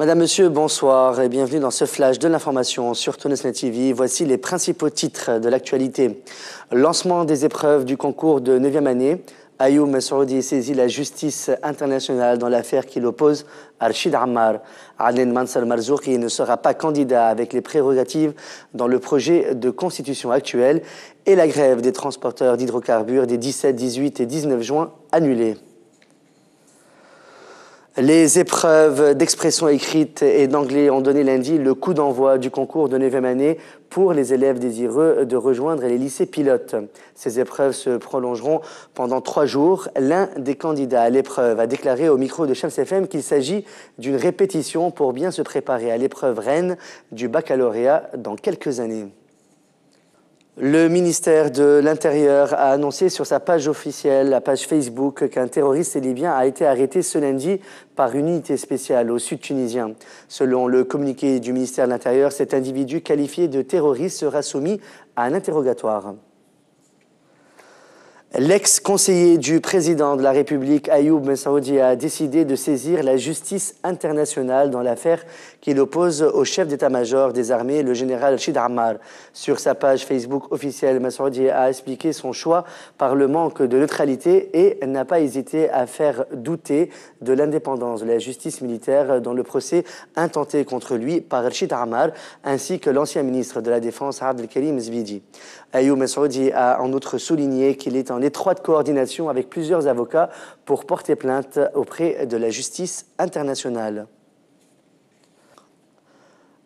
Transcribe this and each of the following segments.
Madame, Monsieur, bonsoir et bienvenue dans ce flash de l'information sur Tunisnet TV. Voici les principaux titres de l'actualité. Lancement des épreuves du concours de 9e année. Ayoub Mesroudi saisit la justice internationale dans l'affaire qui l'oppose à Rachid Ammar. Adnan Mansour Marzouki ne sera pas candidat avec les prérogatives dans le projet de constitution actuel et la grève des transporteurs d'hydrocarbures des 17, 18 et 19 juin annulée. Les épreuves d'expression écrite et d'anglais ont donné lundi le coup d'envoi du concours de 9e année pour les élèves désireux de rejoindre les lycées pilotes. Ces épreuves se prolongeront pendant 3 jours. L'un des candidats à l'épreuve a déclaré au micro de Shams FM qu'il s'agit d'une répétition pour bien se préparer à l'épreuve reine du baccalauréat dans quelques années. Le ministère de l'Intérieur a annoncé sur sa page officielle, la page Facebook, qu'un terroriste libyen a été arrêté ce lundi par une unité spéciale au sud tunisien. Selon le communiqué du ministère de l'Intérieur, cet individu qualifié de terroriste sera soumis à un interrogatoire. L'ex-conseiller du président de la République, Ayoub Mesroudi, a décidé de saisir la justice internationale dans l'affaire qui l'oppose au chef d'état-major des armées, le général Rachid Ammar. Sur sa page Facebook officielle, Mesroudi a expliqué son choix par le manque de neutralité et n'a pas hésité à faire douter de l'indépendance de la justice militaire dans le procès intenté contre lui par Rachid Ammar, ainsi que l'ancien ministre de la Défense, Abdelkarim Zbidi. Ayoub Mesroudi a en outre souligné qu'il est en étroite coordination avec plusieurs avocats pour porter plainte auprès de la justice internationale.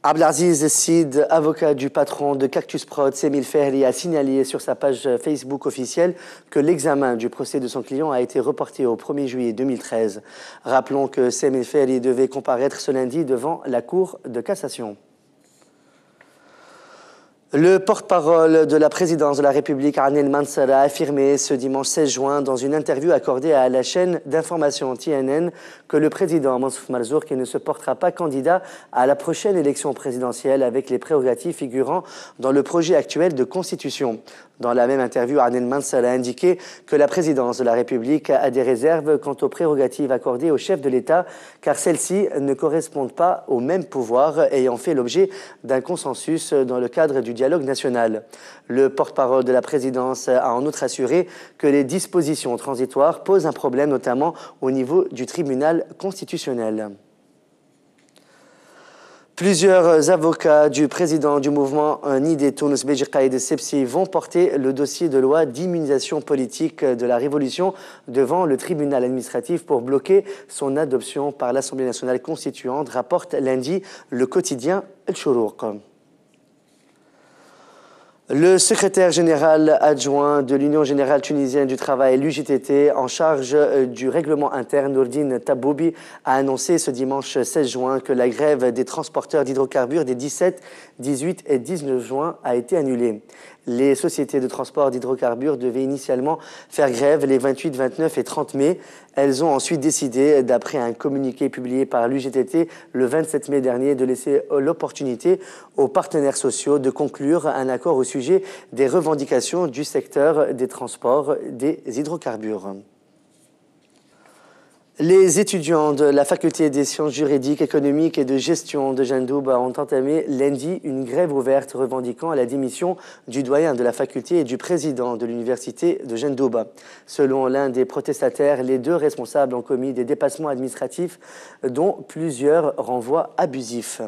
Abdelaziz Sid, avocat du patron de Cactus Prod, Semil Fehri, a signalé sur sa page Facebook officielle que l'examen du procès de son client a été reporté au 1er juillet 2013. Rappelons que Semil Fehri devait comparaître ce lundi devant la Cour de cassation. Le porte-parole de la présidence de la République, Adnan Mansour, a affirmé ce dimanche 16 juin dans une interview accordée à la chaîne d'information TNN que le président Mansour Marzouki ne se portera pas candidat à la prochaine élection présidentielle avec les prérogatives figurant dans le projet actuel de constitution. Dans la même interview, Adnan Mansour a indiqué que la présidence de la République a des réserves quant aux prérogatives accordées au chef de l'État, car celles-ci ne correspondent pas aux mêmes pouvoirs ayant fait l'objet d'un consensus dans le cadre du dialogue national. Le porte-parole de la présidence a en outre assuré que les dispositions transitoires posent un problème, notamment au niveau du tribunal constitutionnel. Plusieurs avocats du président du mouvement Nidé Tunis Beji Qaïd Essebsi vont porter le dossier de loi d'immunisation politique de la Révolution devant le tribunal administratif pour bloquer son adoption par l'Assemblée nationale constituante, rapporte lundi le quotidien El Chourouq. Le secrétaire général adjoint de l'Union générale tunisienne du travail, l'UJTT, en charge du règlement interne, Nourdine Taboubi, a annoncé ce dimanche 16 juin que la grève des transporteurs d'hydrocarbures des 17, 18 et 19 juin a été annulée. Les sociétés de transport d'hydrocarbures devaient initialement faire grève les 28, 29 et 30 mai. Elles ont ensuite décidé, d'après un communiqué publié par l'UGTT le 27 mai dernier, de laisser l'opportunité aux partenaires sociaux de conclure un accord au sujet des revendications du secteur des transports des hydrocarbures. Les étudiants de la faculté des sciences juridiques, économiques et de gestion de Jendouba ont entamé lundi une grève ouverte revendiquant la démission du doyen de la faculté et du président de l'université de Jendouba. Selon l'un des protestataires, les deux responsables ont commis des dépassements administratifs dont plusieurs renvois abusifs.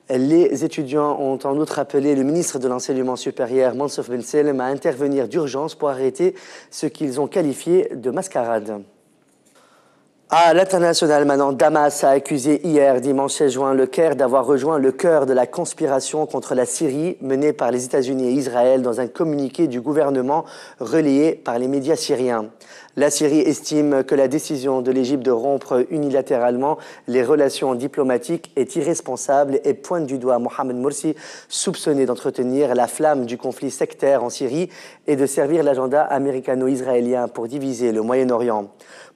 Les étudiants ont en outre appelé le ministre de l'Enseignement supérieur, Mansour Ben Selem, à intervenir d'urgence pour arrêter ce qu'ils ont qualifié de mascarade. À l'international maintenant, Damas a accusé hier, dimanche 16 juin, le Caire d'avoir rejoint le cœur de la conspiration contre la Syrie menée par les États-Unis et Israël dans un communiqué du gouvernement relayé par les médias syriens. La Syrie estime que la décision de l'Égypte de rompre unilatéralement les relations diplomatiques est irresponsable et pointe du doigt Mohamed Morsi, soupçonné d'entretenir la flamme du conflit sectaire en Syrie et de servir l'agenda américano-israélien pour diviser le Moyen-Orient.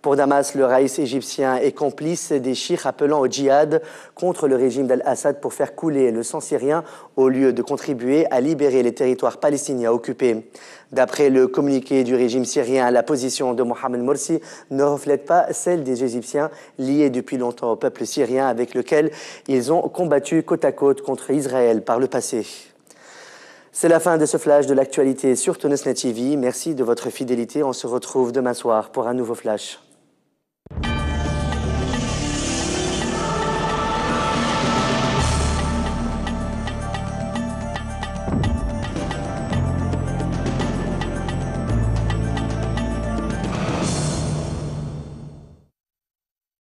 Pour Damas, le raïs égyptien est complice des chiites appelant au djihad contre le régime d'Al-Assad pour faire couler le sang syrien au lieu de contribuer à libérer les territoires palestiniens occupés. D'après le communiqué du régime syrien, la position de Mohamed Morsi ne reflète pas celle des Égyptiens, liés depuis longtemps au peuple syrien avec lequel ils ont combattu côte à côte contre Israël par le passé. C'est la fin de ce flash de l'actualité sur Tunisnet TV. Merci de votre fidélité. On se retrouve demain soir pour un nouveau flash.